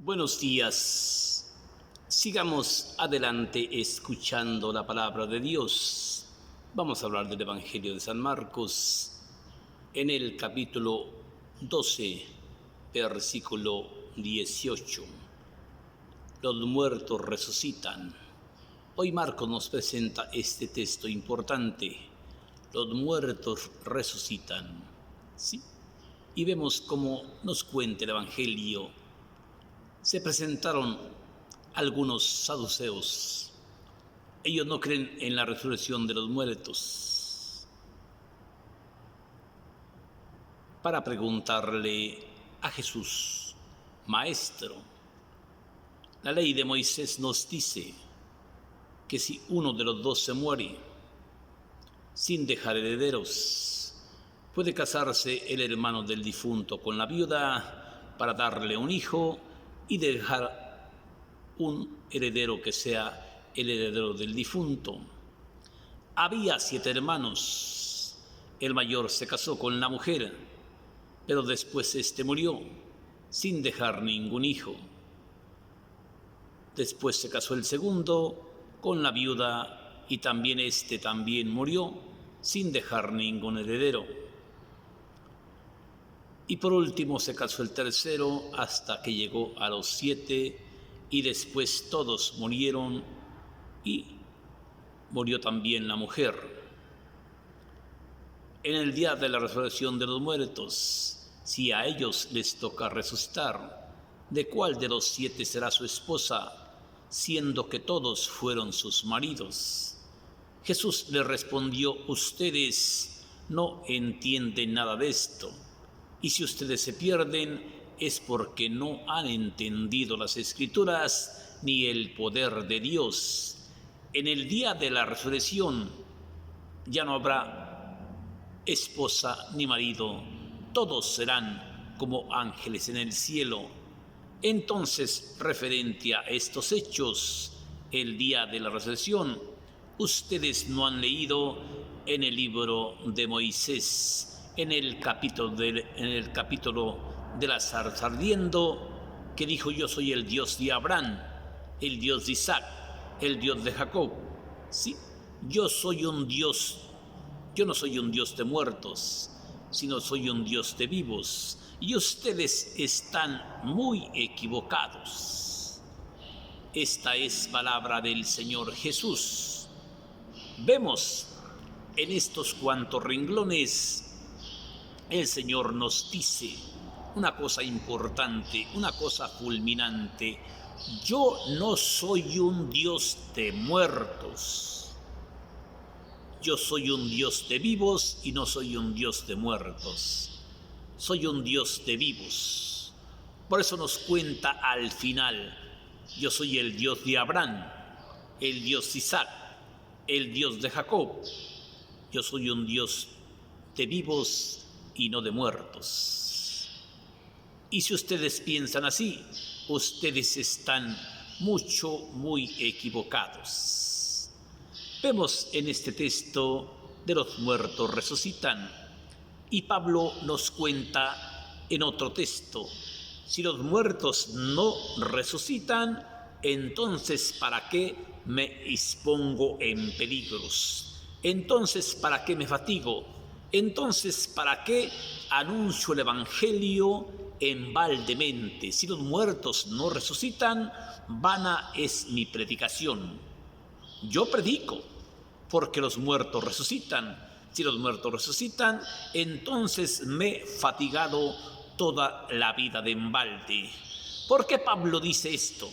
Buenos días. Sigamos adelante escuchando la palabra de Dios. Vamos a hablar del Evangelio de San Marcos en el capítulo 12, versículo 18. Los muertos resucitan. Hoy Marcos nos presenta este texto importante. Los muertos resucitan. ¿Sí? Y vemos cómo nos cuenta el Evangelio. Se presentaron algunos saduceos. Ellos no creen en la resurrección de los muertos. Para preguntarle a Jesús: Maestro, la ley de Moisés nos dice que si uno de los dos se muere sin dejar herederos, puede casarse el hermano del difunto con la viuda para darle un hijo y dejar un heredero que sea el heredero del difunto. Había 7 hermanos. El mayor se casó con la mujer, pero después éste murió sin dejar ningún hijo. Después se casó el segundo con la viuda y también éste murió sin dejar ningún heredero. Y por último se casó el tercero hasta que llegó a los 7 y después todos murieron y murió también la mujer. En el día de la resurrección de los muertos, si a ellos les toca resucitar, ¿de cuál de los 7 será su esposa, siendo que todos fueron sus maridos? Jesús le respondió: ustedes no entienden nada de esto. Y si ustedes se pierden, es porque no han entendido las Escrituras ni el poder de Dios. En el día de la resurrección ya no habrá esposa ni marido, todos serán como ángeles en el cielo. Entonces, referente a estos hechos, el día de la resurrección, ustedes no han leído en el libro de Moisés, en el capítulo de la zarza ardiendo, que dijo: yo soy el Dios de Abraham, el Dios de Isaac, el Dios de Jacob. Sí, yo soy un Dios. Yo no soy un Dios de muertos, sino soy un Dios de vivos. Y ustedes están muy equivocados. Esta es palabra del Señor Jesús. Vemos en estos cuantos renglones, el Señor nos dice una cosa importante, una cosa fulminante: yo no soy un Dios de muertos. Yo soy un Dios de vivos y no soy un Dios de muertos. Soy un Dios de vivos. Por eso nos cuenta al final: yo soy el Dios de Abraham, el Dios de Isaac, el Dios de Jacob. Yo soy un Dios de vivos y no de muertos. Y si ustedes piensan así, ustedes están muy equivocados. Vemos en este texto de los muertos resucitan, y Pablo nos cuenta en otro texto: si los muertos no resucitan, entonces ¿para qué me expongo en peligros? Entonces ¿para qué me fatigo? Entonces, ¿para qué anuncio el Evangelio embaldemente? Si los muertos no resucitan, vana es mi predicación. Yo predico porque los muertos resucitan. Si los muertos resucitan, entonces me he fatigado toda la vida de embalde. ¿Por qué Pablo dice esto?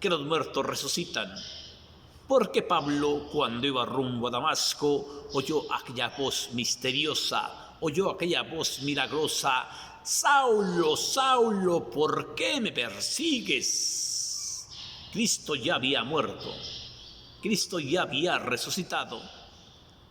Que los muertos resucitan. Porque Pablo, cuando iba rumbo a Damasco, oyó aquella voz misteriosa, oyó aquella voz milagrosa: Saulo, Saulo, ¿por qué me persigues? Cristo ya había muerto, Cristo ya había resucitado.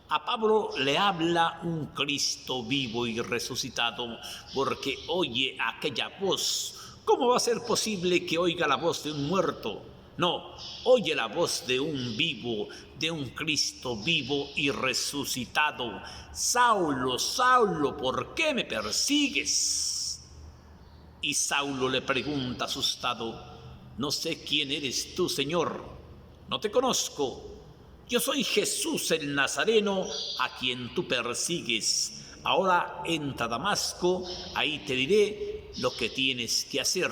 A Pablo le habla un Cristo vivo y resucitado, porque oye aquella voz. ¿Cómo va a ser posible que oiga la voz de un muerto? No, oye la voz de un vivo, de un Cristo vivo y resucitado. Saulo, Saulo, ¿por qué me persigues? Y Saulo le pregunta asustado: no sé quién eres tú, Señor. No te conozco. Yo soy Jesús el Nazareno, a quien tú persigues. Ahora entra a Damasco, ahí te diré lo que tienes que hacer.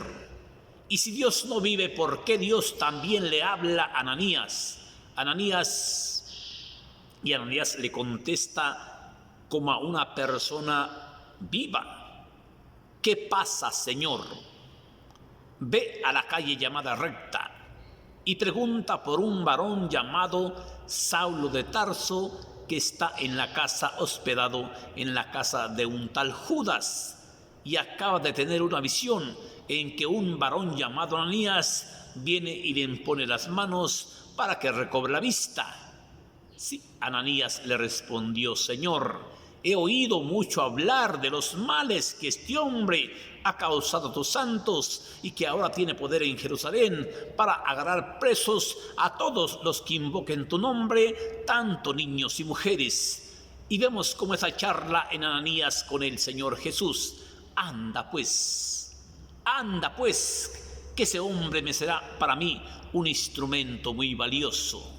Y si Dios no vive, ¿por qué Dios también le habla a Ananías? Y Ananías le contesta como a una persona viva: ¿qué pasa, Señor? Ve a la calle llamada Recta y pregunta por un varón llamado Saulo de Tarso, que está en la casa, hospedado en la casa de un tal Judas, y acaba de tener una visión en que un varón llamado Ananías viene y le impone las manos para que recobre la vista. Sí, Ananías le respondió: Señor, he oído mucho hablar de los males que este hombre ha causado a tus santos y que ahora tiene poder en Jerusalén para agarrar presos a todos los que invoquen tu nombre, tanto niños y mujeres. Y vemos cómo esa charla en Ananías con el Señor Jesús. Anda pues, que ese hombre me será para mí un instrumento muy valioso,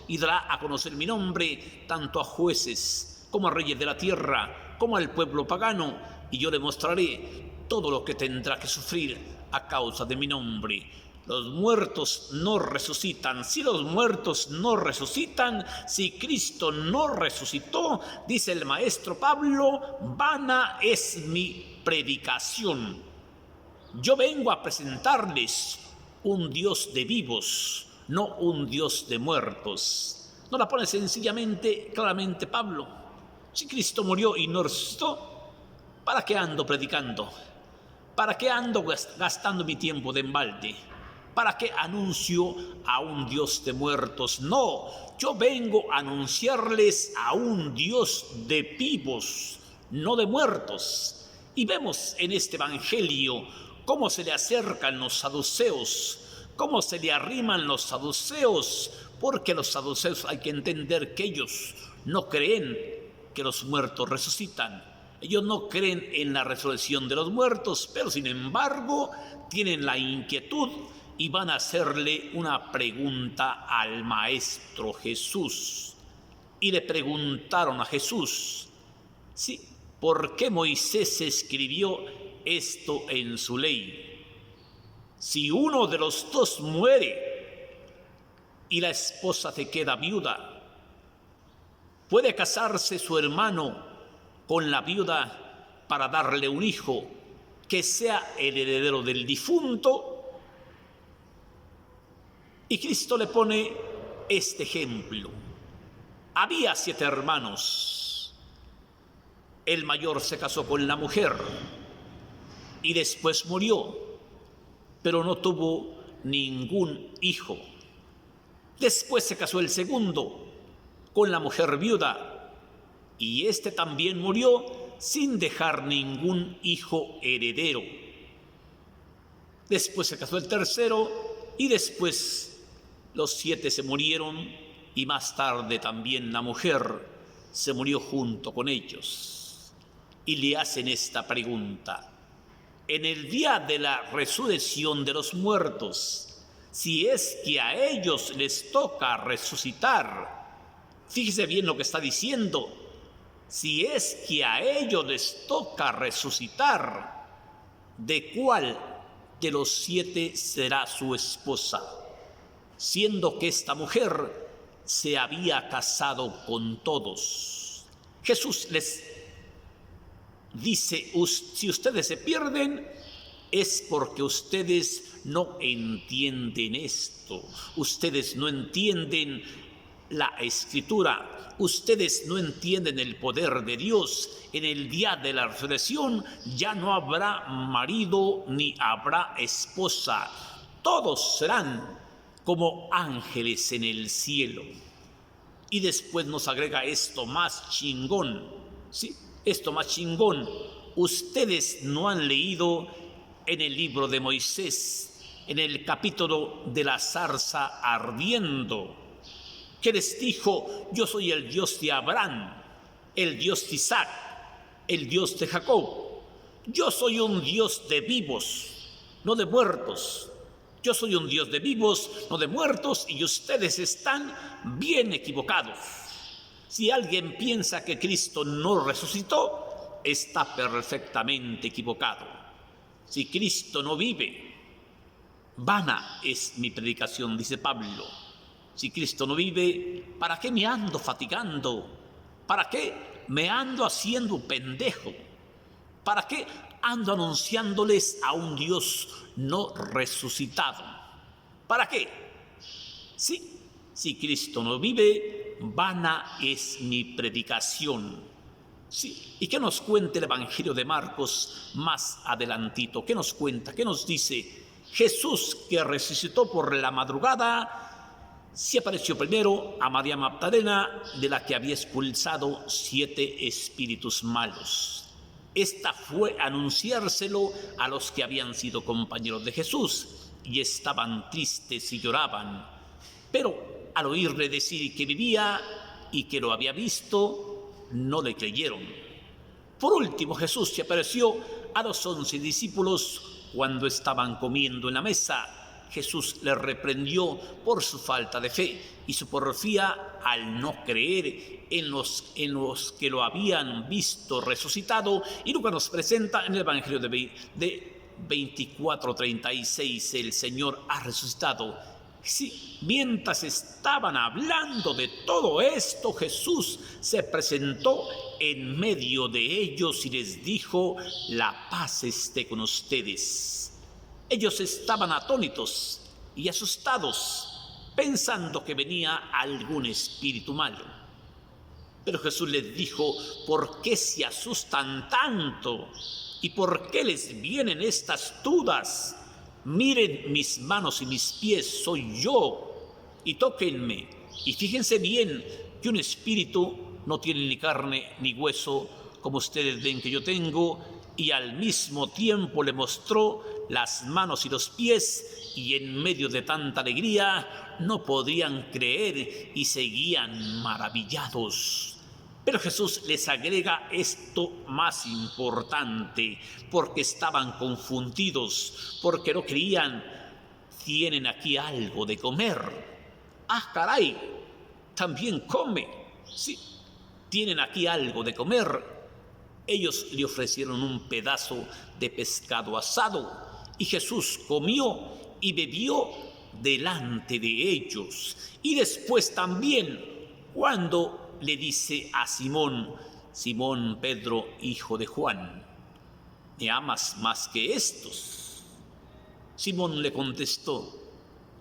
y dará a conocer mi nombre tanto a jueces como a reyes de la tierra, como al pueblo pagano, y yo le mostraré todo lo que tendrá que sufrir a causa de mi nombre. Los muertos no resucitan. Si los muertos no resucitan, si Cristo no resucitó, dice el maestro Pablo, vana es mi predicación. Yo vengo a presentarles un Dios de vivos, no un Dios de muertos. No la pone sencillamente, claramente Pablo. Si Cristo murió y no resucitó, ¿para qué ando predicando? ¿Para qué ando gastando mi tiempo de embalde? ¿Para qué anuncio a un Dios de muertos? No, yo vengo a anunciarles a un Dios de vivos, no de muertos. Y vemos en este evangelio cómo se le acercan los saduceos, cómo se le arriman los saduceos, porque los saduceos hay que entender que ellos no creen que los muertos resucitan. Ellos no creen en la resurrección de los muertos, pero sin embargo tienen la inquietud y van a hacerle una pregunta al Maestro Jesús. Y le preguntaron a Jesús, ¿sí?, ¿por qué Moisés escribió esto en su ley? Si uno de los dos muere y la esposa se queda viuda, ¿puede casarse su hermano con la viuda para darle un hijo que sea el heredero del difunto? Y Cristo le pone este ejemplo. Había 7 hermanos. El mayor se casó con la mujer y después murió, pero no tuvo ningún hijo. Después se casó el segundo con la mujer viuda y este también murió sin dejar ningún hijo heredero. Después se casó el tercero y después los 7 se murieron y más tarde también la mujer se murió junto con ellos. Y le hacen esta pregunta: en el día de la resurrección de los muertos, si es que a ellos les toca resucitar, fíjese bien lo que está diciendo, si es que a ellos les toca resucitar, ¿de cuál de los 7 será su esposa? Siendo que esta mujer se había casado con todos. Jesús les dice: si ustedes se pierden, es porque ustedes no entienden esto. Ustedes no entienden la Escritura. Ustedes no entienden el poder de Dios. En el día de la resurrección ya no habrá marido ni habrá esposa. Todos serán como ángeles en el cielo. Y después nos agrega esto más chingón, ¿sí? Esto más chingón. Ustedes no han leído en el libro de Moisés, en el capítulo de la zarza ardiendo, que les dijo: yo soy el Dios de Abraham, el Dios de Isaac, el Dios de Jacob. Yo soy un Dios de vivos, no de muertos. Yo soy un Dios de vivos, no de muertos, y ustedes están bien equivocados. Si alguien piensa que Cristo no resucitó, está perfectamente equivocado. Si Cristo no vive, vana es mi predicación, dice Pablo. Si Cristo no vive, ¿para qué me ando fatigando? ¿Para qué me ando haciendo pendejo? ¿Para qué ando anunciándoles a un Dios no resucitado? ¿Para qué? Sí, si Cristo no vive, vana es mi predicación. Sí, y que nos cuente el Evangelio de Marcos más adelantito. ¿Qué nos cuenta? ¿Qué nos dice? Jesús, que resucitó por la madrugada, se apareció primero a María Magdalena, de la que había expulsado 7 espíritus malos. Esta fue a anunciárselo a los que habían sido compañeros de Jesús y estaban tristes y lloraban. Pero al oírle decir que vivía y que lo había visto, no le creyeron. Por último, Jesús se apareció a los 11 discípulos cuando estaban comiendo en la mesa. Jesús les reprendió por su falta de fe y su porfía al no creer en los que lo habían visto resucitado. Y Lucas nos presenta en el Evangelio de 24:36, el Señor ha resucitado. Sí, mientras estaban hablando de todo esto, Jesús se presentó en medio de ellos y les dijo: la paz esté con ustedes. Ellos estaban atónitos y asustados, pensando que venía algún espíritu malo. Pero Jesús les dijo: ¿por qué se asustan tanto? ¿Y por qué les vienen estas dudas? Miren mis manos y mis pies, soy yo, y tóquenme. Y fíjense bien que un espíritu no tiene ni carne ni hueso, como ustedes ven que yo tengo. Y al mismo tiempo le mostró las manos y los pies, y en medio de tanta alegría no podían creer y seguían maravillados. Pero Jesús les agrega esto más importante, porque estaban confundidos, porque no creían. Tienen aquí algo de comer. Ah, caray, también come. Sí, tienen aquí algo de comer. Ellos le ofrecieron un pedazo de pescado asado y Jesús comió y bebió delante de ellos. Y después también, cuando le dice a Simón: Simón Pedro, hijo de Juan, ¿me amas más que estos? Simón le contestó: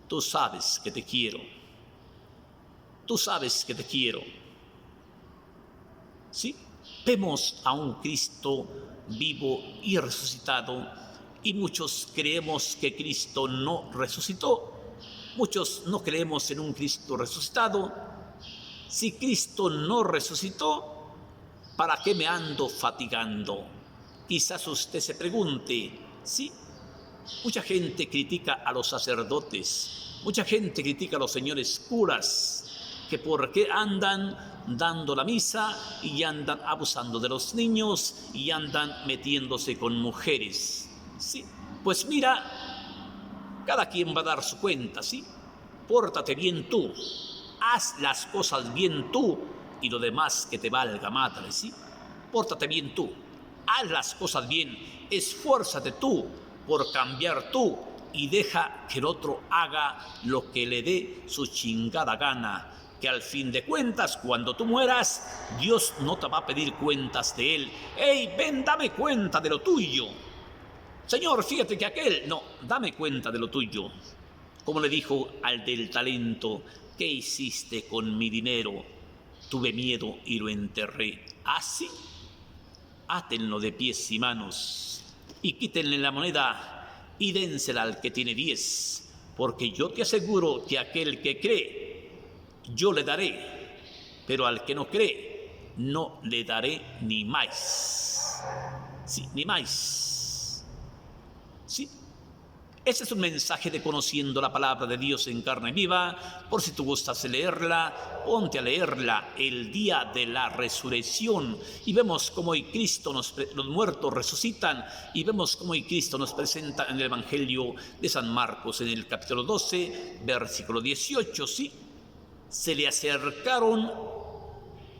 tú sabes que te quiero. Tú sabes que te quiero. ¿Sí? Vemos a un Cristo vivo y resucitado, y muchos creemos que Cristo no resucitó. Muchos no creemos en un Cristo resucitado. Si Cristo no resucitó, ¿para qué me ando fatigando? Quizás usted se pregunte. Sí, mucha gente critica a los sacerdotes, mucha gente critica a los señores curas, que por qué andan dando la misa y andan abusando de los niños y andan metiéndose con mujeres. Sí, pues mira, cada quien va a dar su cuenta, ¿sí? Pórtate bien tú, haz las cosas bien tú y lo demás que te valga madre, ¿sí? Pórtate bien tú, haz las cosas bien, esfuérzate tú por cambiar tú y deja que el otro haga lo que le dé su chingada gana. Que al fin de cuentas, cuando tú mueras, Dios no te va a pedir cuentas de él. ¡Ey, ven, dame cuenta de lo tuyo! Señor, fíjate que aquel... No, dame cuenta de lo tuyo. Como le dijo al del talento: ¿qué hiciste con mi dinero? Tuve miedo y lo enterré. ¿Así? Átenlo de pies y manos y quítenle la moneda y dénsela al que tiene 10, porque yo te aseguro que aquel que cree, yo le daré, pero al que no cree, no le daré ni más. Sí, ni más. Sí. Este es un mensaje de conociendo la palabra de Dios en carne viva. Por si tú gustas leerla, ponte a leerla el día de la resurrección. Y vemos cómo hoy Cristo los muertos resucitan. Y vemos cómo hoy Cristo nos presenta en el Evangelio de San Marcos, en el capítulo 12, versículo 18. Sí, se le acercaron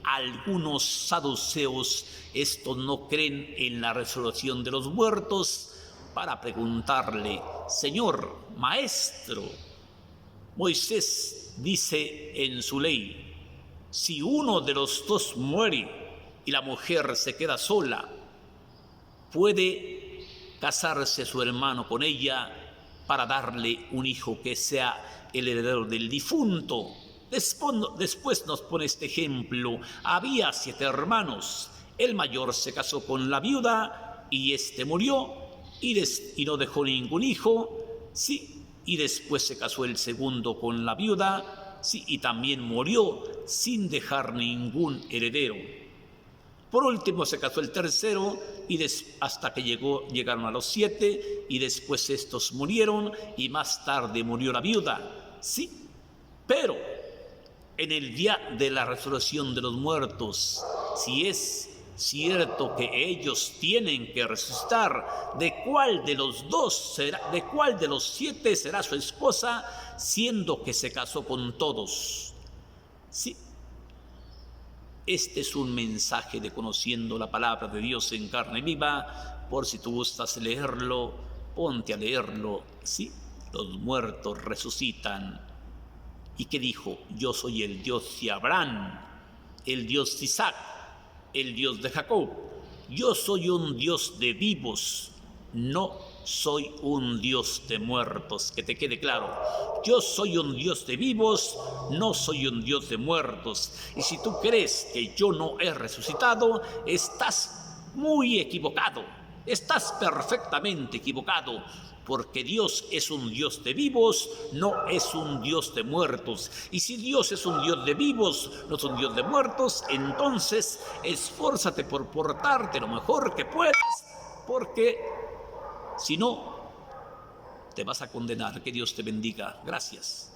algunos saduceos. Estos no creen en la resurrección de los muertos, para preguntarle: Señor, maestro, Moisés dice en su ley, si uno de los dos muere y la mujer se queda sola, ¿puede casarse su hermano con ella para darle un hijo que sea el heredero del difunto? Después nos pone este ejemplo: había 7 hermanos, el mayor se casó con la viuda y éste murió y no dejó ningún hijo, sí, y después se casó el segundo con la viuda, sí, y también murió sin dejar ningún heredero. Por último se casó el tercero hasta que llegaron a los 7, y después estos murieron y más tarde murió la viuda, sí, pero en el día de la resurrección de los muertos, si es cierto que ellos tienen que resucitar, ¿de cuál de los 7 será su esposa, siendo que se casó con todos? Sí, este es un mensaje de conociendo la palabra de Dios en carne viva. Por si tú gustas leerlo, ponte a leerlo. Sí, los muertos resucitan. ¿Y qué dijo? Yo soy el Dios de Abraham, el Dios de Isaac, el Dios de Jacob. Yo soy un Dios de vivos, no soy un Dios de muertos. Que te quede claro, yo soy un Dios de vivos, no soy un Dios de muertos. Y si tú crees que yo no he resucitado, estás muy equivocado, estás perfectamente equivocado, porque Dios es un Dios de vivos, no es un Dios de muertos. Y si Dios es un Dios de vivos, no es un Dios de muertos, entonces esfórzate por portarte lo mejor que puedas, porque si no, te vas a condenar. Que Dios te bendiga. Gracias.